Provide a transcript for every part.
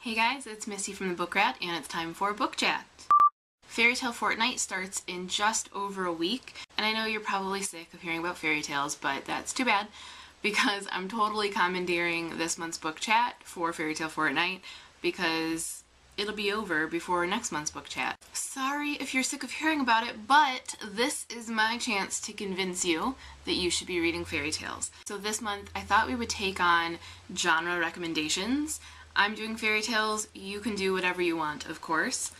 Hey guys, it's Missy from the Book Rat, and it's time for Book Chat. Fairy Tale Fortnight starts in just over a week, and I know you're probably sick of hearing about fairy tales, but that's too bad, because I'm totally commandeering this month's Book Chat for Fairy Tale Fortnight, because it'll be over before next month's Book Chat. Sorry if you're sick of hearing about it, but this is my chance to convince you that you should be reading fairy tales. So this month, I thought we would take on genre recommendations. I'm doing fairy tales, you can do whatever you want, of course,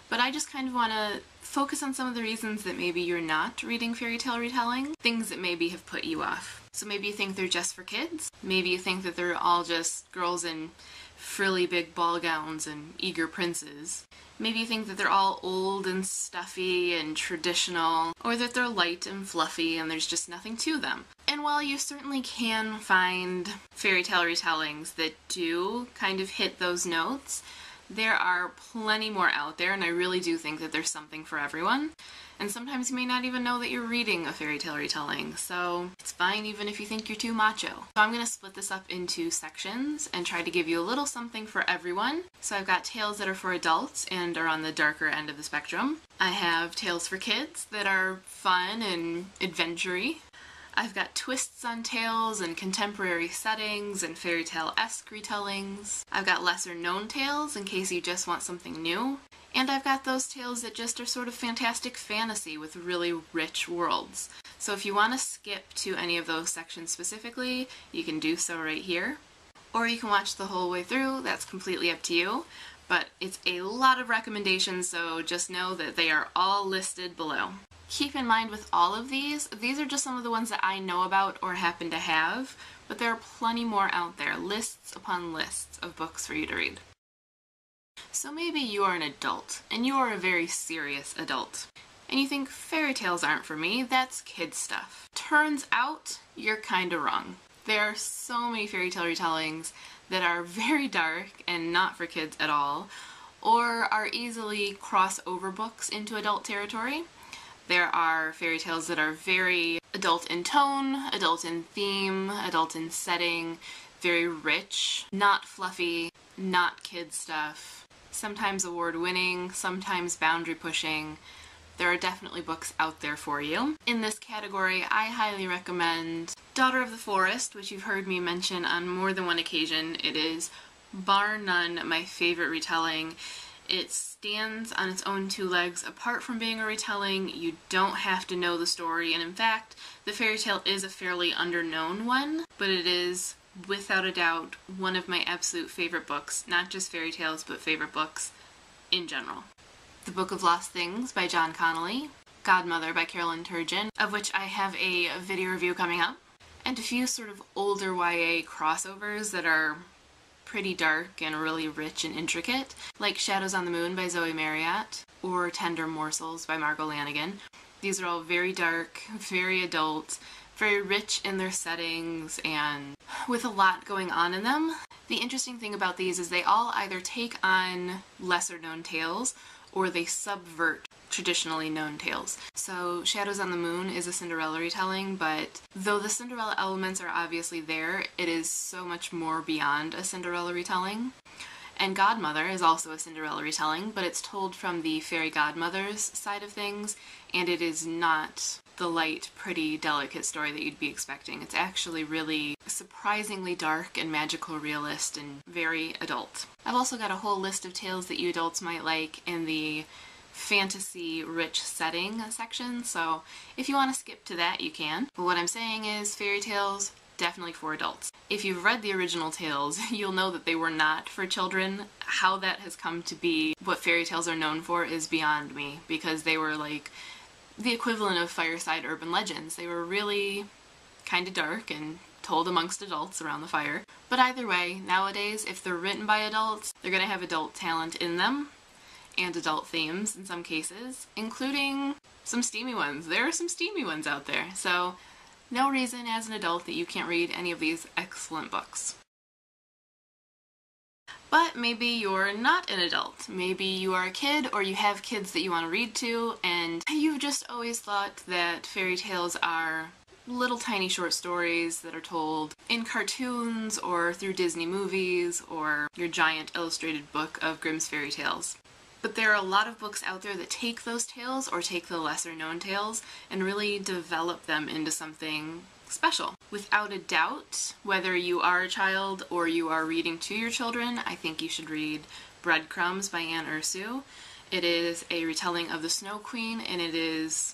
but I just kind of want to focus on some of the reasons that maybe you're not reading fairy tale retelling, things that maybe have put you off. So maybe you think they're just for kids, maybe you think that they're all just girls in frilly big ball gowns and eager princes. Maybe you think that they're all old and stuffy and traditional, or that they're light and fluffy and there's just nothing to them. And while you certainly can find fairy tale retellings that do kind of hit those notes, there are plenty more out there, and I really do think that there's something for everyone. And sometimes you may not even know that you're reading a fairy tale retelling, so it's fine even if you think you're too macho. So I'm going to split this up into sections and try to give you a little something for everyone. So I've got tales that are for adults and are on the darker end of the spectrum. I have tales for kids that are fun and adventure-y. I've got twists on tales and contemporary settings and fairy tale-esque retellings. I've got lesser known tales in case you just want something new. And I've got those tales that just are sort of fantastic fantasy with really rich worlds. So if you want to skip to any of those sections specifically, you can do so right here. Or you can watch the whole way through, that's completely up to you. But it's a lot of recommendations, so just know that they are all listed below. Keep in mind with all of these are just some of the ones that I know about or happen to have, but there are plenty more out there, lists upon lists of books for you to read. So maybe you are an adult, and you are a very serious adult, and you think fairy tales aren't for me, that's kid stuff. Turns out, you're kinda wrong. There are so many fairy tale retellings that are very dark and not for kids at all, or are easily crossover books into adult territory. There are fairy tales that are very adult in tone, adult in theme, adult in setting, very rich, not fluffy, not kid stuff, sometimes award-winning, sometimes boundary-pushing. There are definitely books out there for you. In this category, I highly recommend Daughter of the Forest, which you've heard me mention on more than one occasion. It is, bar none, my favorite retelling. It stands on its own two legs. Apart from being a retelling, you don't have to know the story, and in fact, the fairy tale is a fairly underknown one, but it is, without a doubt, one of my absolute favorite books, not just fairy tales, but favorite books in general. The Book of Lost Things by John Connolly, Godmother by Carolyn Turgeon, of which I have a video review coming up, and a few sort of older YA crossovers that are pretty dark and really rich and intricate, like Shadows on the Moon by Zoe Marriott, or Tender Morsels by Margot Lanigan. These are all very dark, very adult, very rich in their settings, and with a lot going on in them. The interesting thing about these is they all either take on lesser known tales, or they subvert traditionally known tales. So Shadows on the Moon is a Cinderella retelling, but though the Cinderella elements are obviously there, it is so much more beyond a Cinderella retelling. And Godmother is also a Cinderella retelling, but it's told from the fairy godmother's side of things, and it is not the light, pretty, delicate story that you'd be expecting. It's actually really surprisingly dark and magical realist and very adult. I've also got a whole list of tales that you adults might like in the fantasy rich setting section, so if you want to skip to that you can. But what I'm saying is fairy tales, definitely for adults. If you've read the original tales, you'll know that they were not for children. How that has come to be what fairy tales are known for is beyond me, because they were like the equivalent of fireside urban legends. They were really kind of dark and told amongst adults around the fire. But either way, nowadays, if they're written by adults, they're going to have adult talent in them, and adult themes in some cases, including some steamy ones. There are some steamy ones out there, so no reason as an adult that you can't read any of these excellent books. But maybe you're not an adult. Maybe you are a kid, or you have kids that you want to read to, and you've just always thought that fairy tales are little tiny short stories that are told in cartoons or through Disney movies or your giant illustrated book of Grimm's fairy tales. But there are a lot of books out there that take those tales or take the lesser known tales and really develop them into something special. Without a doubt, whether you are a child or you are reading to your children, I think you should read Breadcrumbs by Anne Ursu. It is a retelling of the Snow Queen, and it is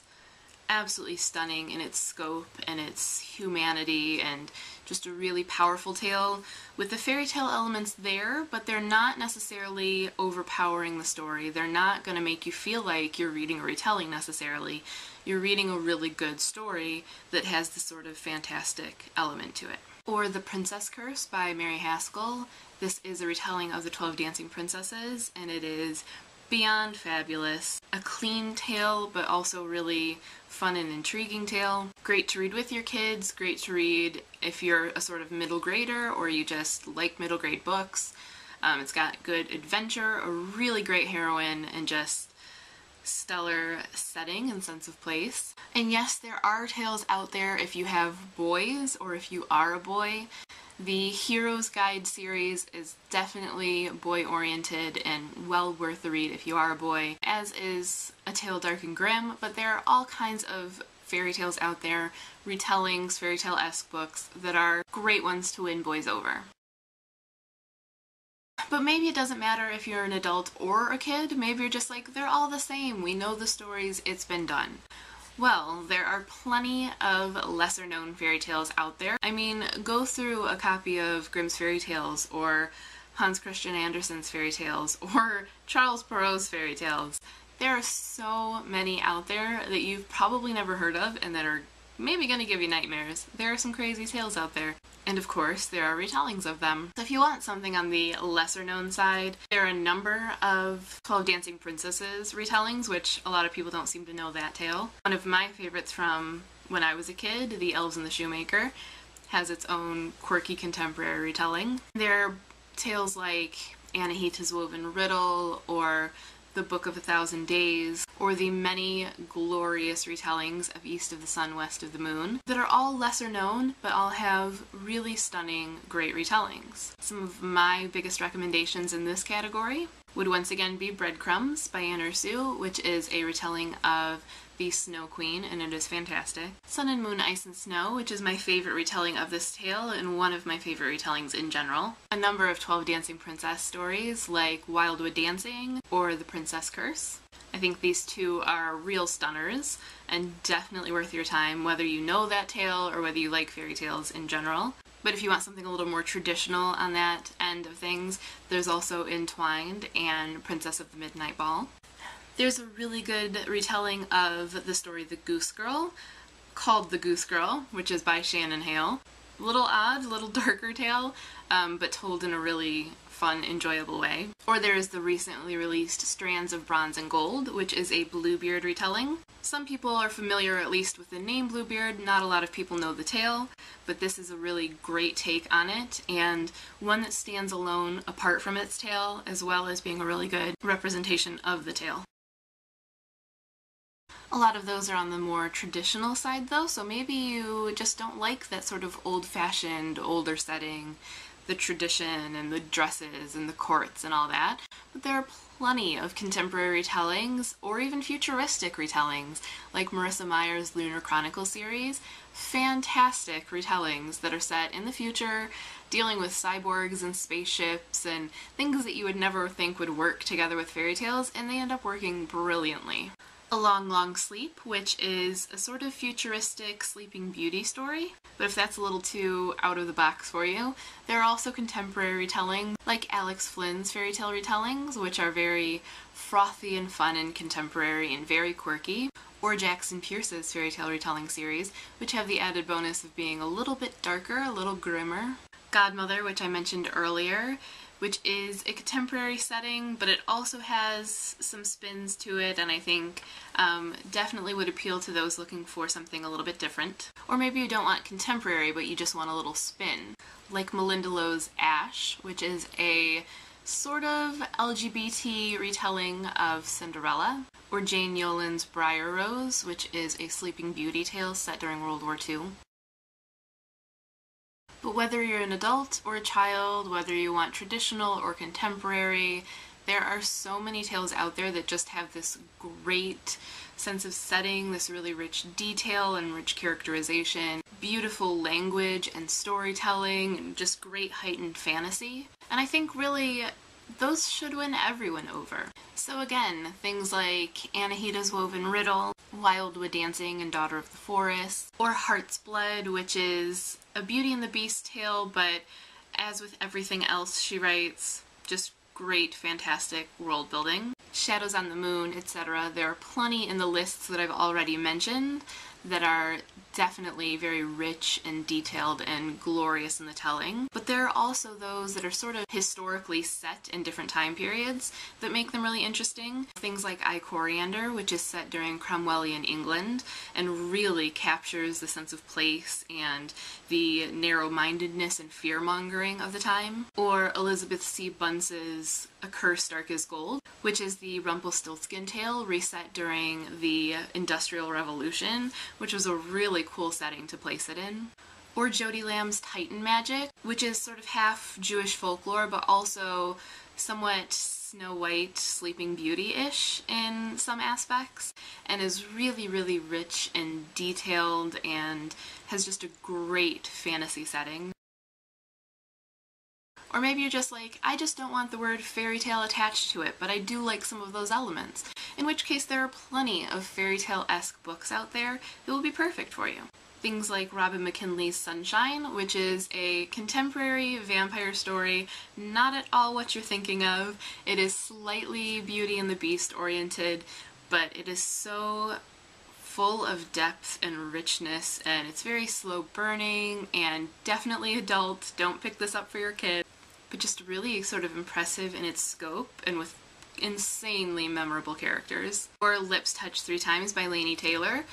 absolutely stunning in its scope and its humanity, and just a really powerful tale with the fairy tale elements there, but they're not necessarily overpowering the story. They're not going to make you feel like you're reading a retelling necessarily. You're reading a really good story that has this sort of fantastic element to it. Or The Princess Curse by Mary Haskell. This is a retelling of the 12 Dancing Princesses, and it is beyond fabulous. A clean tale, but also really fun and intriguing tale. Great to read with your kids, great to read if you're a sort of middle grader or you just like middle grade books. It's got good adventure, a really great heroine, and just stellar setting and sense of place. And yes, there are tales out there if you have boys or if you are a boy. The Hero's Guide series is definitely boy-oriented and well worth the read if you are a boy, as is A Tale Dark and Grim, but there are all kinds of fairy tales out there, retellings, fairy tale-esque books that are great ones to win boys over. But maybe it doesn't matter if you're an adult or a kid, maybe you're just like, they're all the same, we know the stories, it's been done. Well, there are plenty of lesser-known fairy tales out there. I mean, go through a copy of Grimm's Fairy Tales, or Hans Christian Andersen's fairy tales, or Charles Perrault's fairy tales. There are so many out there that you've probably never heard of and that are maybe going to give you nightmares. There are some crazy tales out there. And of course, there are retellings of them. So if you want something on the lesser-known side, there are a number of 12 Dancing Princesses retellings, which a lot of people don't seem to know that tale. One of my favorites from when I was a kid, The Elves and the Shoemaker, has its own quirky contemporary retelling. There are tales like Anahita's Woven Riddle, or The Book of a Thousand Days, or the many glorious retellings of East of the Sun, West of the Moon, that are all lesser known, but all have really stunning, great retellings. Some of my biggest recommendations in this category would once again be Breadcrumbs by Anne Ursu, which is a retelling of the Snow Queen, and it is fantastic. Sun and Moon, Ice and Snow, which is my favorite retelling of this tale, and one of my favorite retellings in general. A number of 12 Dancing Princess stories, like Wildwood Dancing or The Princess Curse. I think these two are real stunners, and definitely worth your time, whether you know that tale or whether you like fairy tales in general. But if you want something a little more traditional on that end of things, there's also Entwined and Princess of the Midnight Ball. There's a really good retelling of the story The Goose Girl, called The Goose Girl, which is by Shannon Hale. A little odd, a little darker tale, but told in a really fun, enjoyable way. Or there's the recently released Strands of Bronze and Gold, which is a Bluebeard retelling. Some people are familiar at least with the name Bluebeard, not a lot of people know the tale, but this is a really great take on it, and one that stands alone apart from its tale, as well as being a really good representation of the tale. A lot of those are on the more traditional side though, so maybe you just don't like that sort of old-fashioned, older setting, the tradition and the dresses and the courts and all that, but there are plenty of contemporary retellings, or even futuristic retellings, like Marissa Meyer's Lunar Chronicle series. Fantastic retellings that are set in the future, dealing with cyborgs and spaceships and things that you would never think would work together with fairy tales, and they end up working brilliantly. A Long, Long Sleep, which is a sort of futuristic Sleeping Beauty story, but if that's a little too out of the box for you, there are also contemporary retellings, like Alex Flynn's fairy tale retellings, which are very frothy and fun and contemporary and very quirky, or Jackson Pierce's fairy tale retelling series, which have the added bonus of being a little bit darker, a little grimmer. Godmother, which I mentioned earlier, which is a contemporary setting, but it also has some spins to it, and I think definitely would appeal to those looking for something a little bit different. Or maybe you don't want contemporary, but you just want a little spin, like Melinda Lowe's Ash, which is a sort of LGBT retelling of Cinderella, or Jane Yolen's Briar Rose, which is a Sleeping Beauty tale set during World War II. But whether you're an adult or a child, whether you want traditional or contemporary, there are so many tales out there that just have this great sense of setting, this really rich detail and rich characterization, beautiful language and storytelling, and just great heightened fantasy. And I think really those should win everyone over. So again, things like Anahida's Woven Riddle, Wildwood Dancing and Daughter of the Forest, or Heart's Blood, which is a Beauty and the Beast tale, but as with everything else she writes, just great, fantastic world building. Shadows on the Moon, etc. There are plenty in the lists that I've already mentioned that are definitely very rich and detailed and glorious in the telling. But there are also those that are sort of historically set in different time periods that make them really interesting. Things like I, Coriander, which is set during Cromwellian England and really captures the sense of place and the narrow-mindedness and fear-mongering of the time. Or Elizabeth C. Bunce's A Curse Dark as Gold, which is the Rumpelstiltskin tale reset during the Industrial Revolution, which was a really cool setting to place it in. Or Jody Lamb's Titan Magic, which is sort of half Jewish folklore, but also somewhat Snow White, Sleeping Beauty-ish in some aspects, and is really, really rich and detailed and has just a great fantasy setting. Or maybe you're just like, I just don't want the word fairy tale attached to it, but I do like some of those elements. In which case there are plenty of fairy tale-esque books out there that will be perfect for you. Things like Robin McKinley's Sunshine, which is a contemporary vampire story, not at all what you're thinking of. It is slightly Beauty and the Beast oriented, but it is so full of depth and richness, and it's very slow burning and definitely adult. Don't pick this up for your kid. But just really sort of impressive in its scope and with insanely memorable characters. Or Lips Touched 3 Times by Laini Taylor,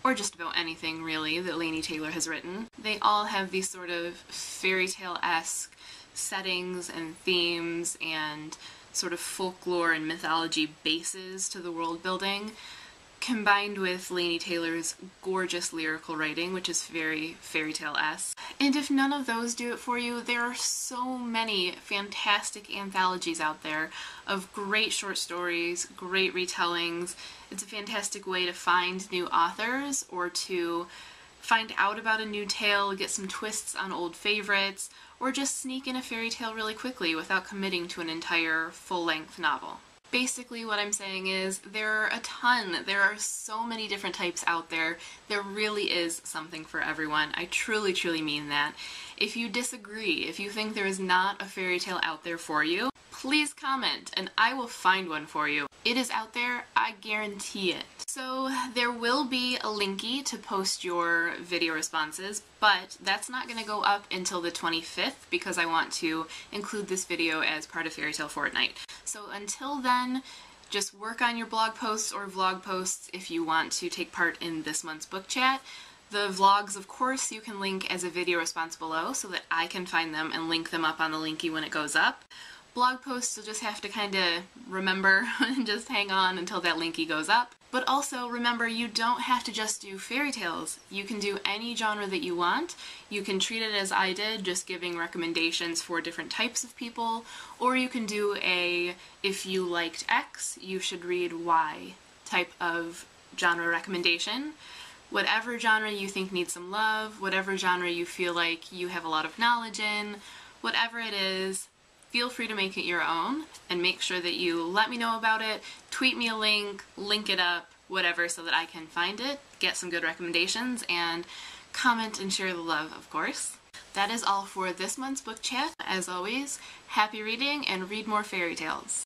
or just about anything really that Laini Taylor has written. They all have these sort of fairy tale-esque settings and themes and sort of folklore and mythology bases to the world building, combined with Laini Taylor's gorgeous lyrical writing, which is very fairy tale-esque. And if none of those do it for you, there are so many fantastic anthologies out there of great short stories, great retellings. It's a fantastic way to find new authors or to find out about a new tale, get some twists on old favorites, or just sneak in a fairy tale really quickly without committing to an entire full-length novel. Basically what I'm saying is there are a ton, there are so many different types out there. There really is something for everyone. I truly, truly mean that. If you disagree, if you think there is not a fairy tale out there for you, please comment and I will find one for you. It is out there, I guarantee it. So there will be a linky to post your video responses, but that's not going to go up until the 25th because I want to include this video as part of Fairy Tale Fortnight. So until then, just work on your blog posts or vlog posts if you want to take part in this month's book chat. The vlogs, of course, you can link as a video response below so that I can find them and link them up on the linky when it goes up. Blog posts, you'll just have to kind of remember and just hang on until that linky goes up. But also, remember, you don't have to just do fairy tales. You can do any genre that you want. You can treat it as I did, just giving recommendations for different types of people, or you can do a, if you liked X, you should read Y type of genre recommendation. Whatever genre you think needs some love, whatever genre you feel like you have a lot of knowledge in, whatever it is, feel free to make it your own, and make sure that you let me know about it, tweet me a link it up, whatever, so that I can find it, get some good recommendations, and comment and share the love, of course. That is all for this month's book chat. As always, happy reading and read more fairy tales.